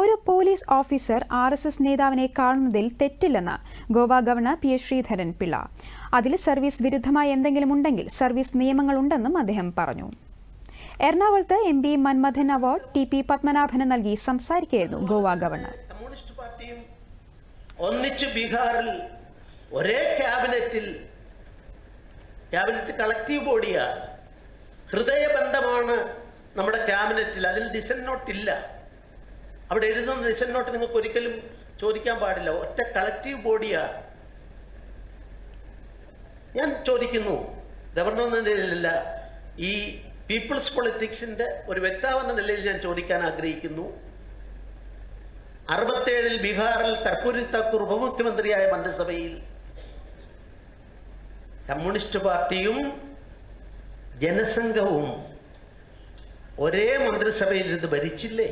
ഒരു police officer RSS നേതാവിനെ കാണുന്നതിൽ തെറ്റില്ലെന്ന് ഗോവ ഗവർണർ P. ശ്രീധരൻ പിള്ള. അതിൽ സർവീസ് വിരുദ്ധമായ എന്തെങ്കിലും ഉണ്ടെങ്കിൽ സർവീസ് നിയമങ്ങളുണ്ടെന്നും അദ്ദേഹം പറഞ്ഞു. എറണാകുളത്ത് MP മന്മഥൻ അവാർഡ് TP പത്മനാഭന് നൽകി സംസാരിക്കുകയായിരുന്നു ഗോവ ഗവർണർ. കമ്മ്യൂണിസ്റ്റ് പാർട്ടിയും ഒന്നിച്ച് ബീഹാറിൽ ഒരേ ക്യാബിനറ്റ് കളക്റ്റീവ് ബോഡിയാണ്. ഹൃദയബന്ധമാണ് നമ്മുടെ ക്യാബിനറ്റിൽ. അതിൽ ഡിസന്റ് നോട്ട് ഇല്ല. അവിടെ എഴുതുന്ന ഡിസന്റ് നോട്ട് നിങ്ങൾക്ക് ഒരിക്കലും ചോദിക്കാൻ പാടില്ല. ഒറ്റ കളക്റ്റീവ് ബോഡിയാണ്. ഞാൻ ചോദിക്കുന്നു, ഗവർണർ എന്ന നിലയിലല്ല, ഈ പീപ്പിൾസ് പൊളിറ്റിക്സിന്റെ ഒരു വ്യക്താവെന്ന നിലയിൽ ഞാൻ ചോദിക്കാൻ ആഗ്രഹിക്കുന്നു. 67 ബീഹാറിൽ കർപ്പൂരി താക്കൂർ ഉപമുഖ്യമന്ത്രിയായ മന്ത്രിസഭയിൽ കമ്മ്യൂണിസ്റ്റ് പാർട്ടിയും ജനസംഘവും ഒരേ മന്ത്രിസഭയിൽ ഇത് ഭരിച്ചില്ലേ?